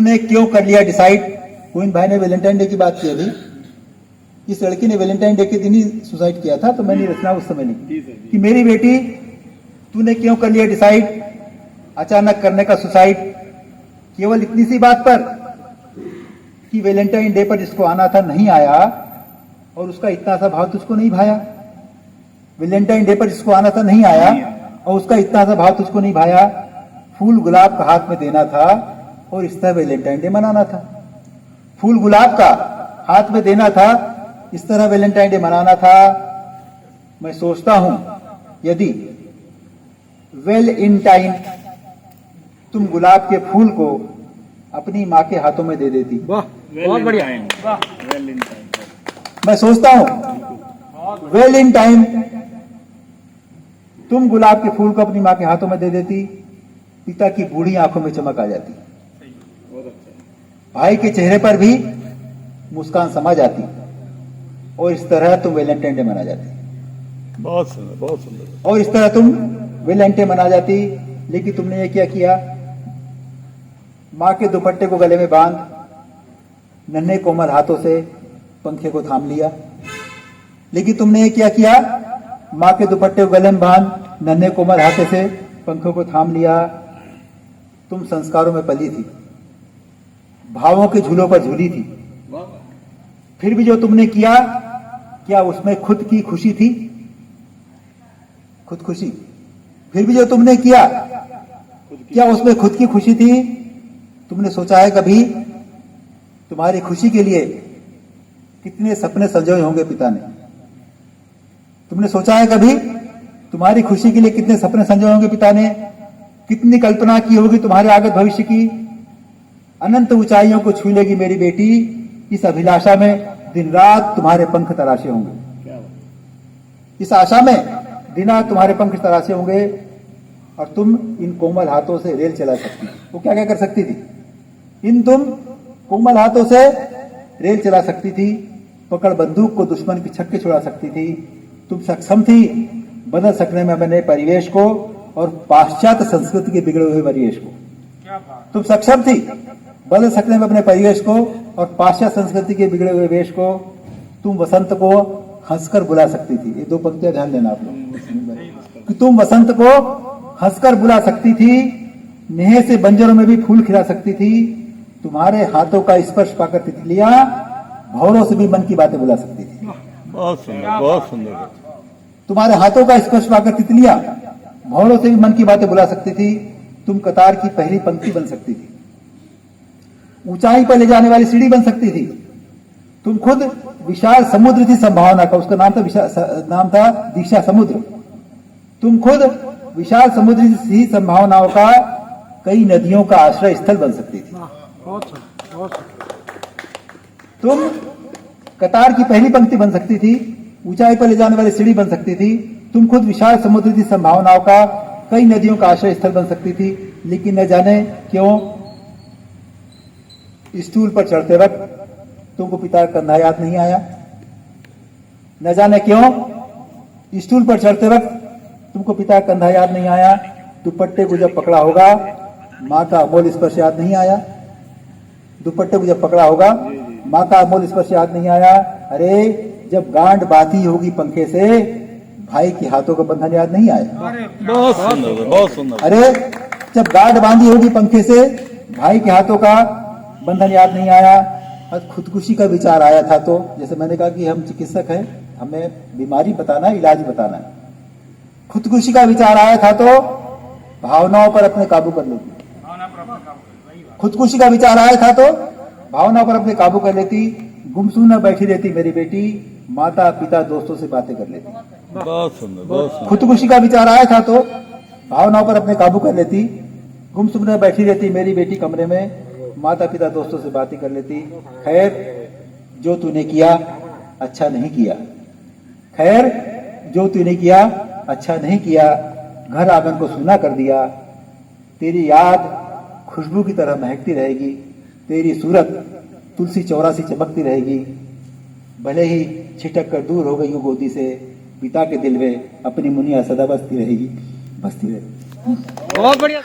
तूने क्यों कर लिया डिसाइड। कोइन भाई ने वैलेंटाइन डे की बात की अभी। इस लड़की ने वैलेंटाइन डे के दिन ही सुसाइड किया था, तो मैंने रचना उस समय लिखी कि मेरी बेटी तूने क्यों कर लिया डिसाइड अचानक करने का सुसाइड, केवल इतनी सी बात पर कि वैलेंटाइन डे पर जिसको आना था नहीं आया और उसका इतना सा भाव तुझको नहीं भाया। वैलेंटाइन डे पर जिसको आना था नहीं आया और उसका इतना सा भाव तुझको नहीं भाया। फूल गुलाब का हाथ में देना था और इस तरह वैलेंटाइन डे मनाना था। फूल गुलाब का हाथ में देना था, इस तरह वैलेंटाइन डे मनाना था। मैं सोचता हूं यदि वेल इन टाइम तुम गुलाब के फूल को अपनी माँ के हाथों में दे देती। बहुत बढ़िया। मैं सोचता हूं वेल इन टाइम तुम गुलाब के फूल को अपनी माँ के हाथों में दे देती, पिता की बूढ़ी आंखों में चमक आ जाती, भाई के चेहरे पर भी मुस्कान समा जाती और इस तरह तुम वैलेंटाइन डे मना जाती। बहुत सुंदर, बहुत सुंदर। और इस तरह तुम वैलेंटाइन डे मना जाती। लेकिन तुमने ये क्या किया, माँ के दुपट्टे को गले में बांध नन्हे कोमल हाथों से पंखे को थाम लिया। लेकिन तुमने ये क्या किया, माँ के दुपट्टे को गले में बांध नन्हे कोमल हाथों से पंखों को थाम लिया। तुम संस्कारों में पली थी, भावों के झूलों पर झूली थी, फिर भी जो तुमने किया क्या उसमें खुद की खुशी थी, खुदकुशी। फिर भी जो तुमने किया क्या उसमें खुद की खुशी थी। तुमने सोचा है कभी तुम्हारी खुशी के लिए कितने सपने सजोए होंगे पिता ने। तुमने सोचा है कभी तुम्हारी खुशी के लिए कितने सपने संजोए होंगे पिता ने, कितनी कल्पना की होगी तुम्हारे आगे भविष्य की। अनंत ऊंचाइयों को छू लेगी मेरी बेटी, इस अभिलाषा में दिन रात तुम्हारे पंख तराशे होंगे। इस आशा में दिन रात तुम्हारे पंख तराशे होंगे और तुम इन कोमल हाथों से रेल चला सकती। वो क्या क्या कर सकती थी, इन तुम कोमल हाथों से रेल चला सकती थी, पकड़ बंदूक को दुश्मन की छक्के छुड़ा सकती थी। तुम सक्षम थी बदल सकने में अपने परिवेश को और पाश्चात्य संस्कृति के बिगड़े हुए परिवेश को। तुम सक्षम थी बदल सकने में अपने परिवेश को और पाश्चात्य संस्कृति के बिगड़े हुए वेश को। तुम वसंत को हंसकर बुला सकती थी। ये दो पंक्तियां ध्यान देना आप लोग कि तुम वसंत को हंसकर बुला सकती थी, नेह से बंजरों में भी फूल खिला सकती थी। तुम्हारे हाथों का स्पर्श पाकर तितलियां भौरों से भी मन की बातें बुला सकती थी। बहुत सुंदर, बहुत सुंदर। तुम्हारे हाथों का स्पर्श पाकर तितलियां भौरों से भी मन की बातें बुला सकती थी। तुम कतार की पहली पंक्ति बन सकती थी, ऊंचाई पर ले जाने वाली सीढ़ी बन सकती थी। तुम खुद विशाल समुद्र थी संभावना का, उसका नाम था दीक्षा समुद्र। तुम खुद विशाल समुद्र सी संभावनाओं का कई नदियों का आश्रय स्थल बन सकती थी। तुम कतार की पहली पंक्ति बन सकती थी, ऊंचाई पर ले जाने वाली सीढ़ी बन सकती थी। तुम खुद विशाल समुद्र की संभावनाओं का कई नदियों का आश्रय स्थल बन सकती थी। लेकिन न जाने क्यों स्टूल पर चढ़ते वक्त तुमको पिता का कंधा याद नहीं आया। न जाने क्यों स्टूल पर चढ़ते वक्त तुमको पिता का कंधा याद नहीं आया। दुपट्टे को जब पकड़ा होगा माँ का अमोल स्पर्श याद नहीं आया। दुपट्टे को जब पकड़ा होगा माँ का अमोल स्पर्श याद नहीं आया। अरे जब गांड बाती होगी पंखे से भाई के हाथों का बंधन याद नहीं आया। बहुत सुंदर, बहुत सुंदर। अरे जब गांड बांधी होगी पंखे से भाई के हाथों का बंधन याद नहीं आया। और खुदकुशी का विचार आया था तो जैसे मैंने कहा कि हम चिकित्सक हैं, हमें बीमारी बताना है, इलाज बताना है। खुदकुशी का विचार आया था तो भावनाओं पर अपने काबू कर लेती। खुदकुशी का विचार आया था तो भावनाओं पर अपने काबू कर लेती। गुमसुम न बैठी रहती मेरी बेटी, माता पिता दोस्तों से बातें कर लेती। बहुत सुंदर, बहुत सुंदर। खुदकुशी का विचार आया था तो भावनाओं पर अपने काबू कर लेती। गुमसुम न बैठी रहती मेरी बेटी कमरे में, माता पिता दोस्तों से बातें कर लेती। खैर जो तूने किया अच्छा नहीं किया, खैर जो तूने किया अच्छा नहीं किया। घर आंगन को सूना कर दिया। तेरी याद खुशबू की तरह महकती रहेगी, तेरी सूरत तुलसी चौरा सी चमकती रहेगी। भले ही छिटक कर दूर हो गई हो गोदी से, पिता के दिल में अपनी मुनिया सदा बसती रहेगी, बसती रहेगी। बहुत बढ़िया।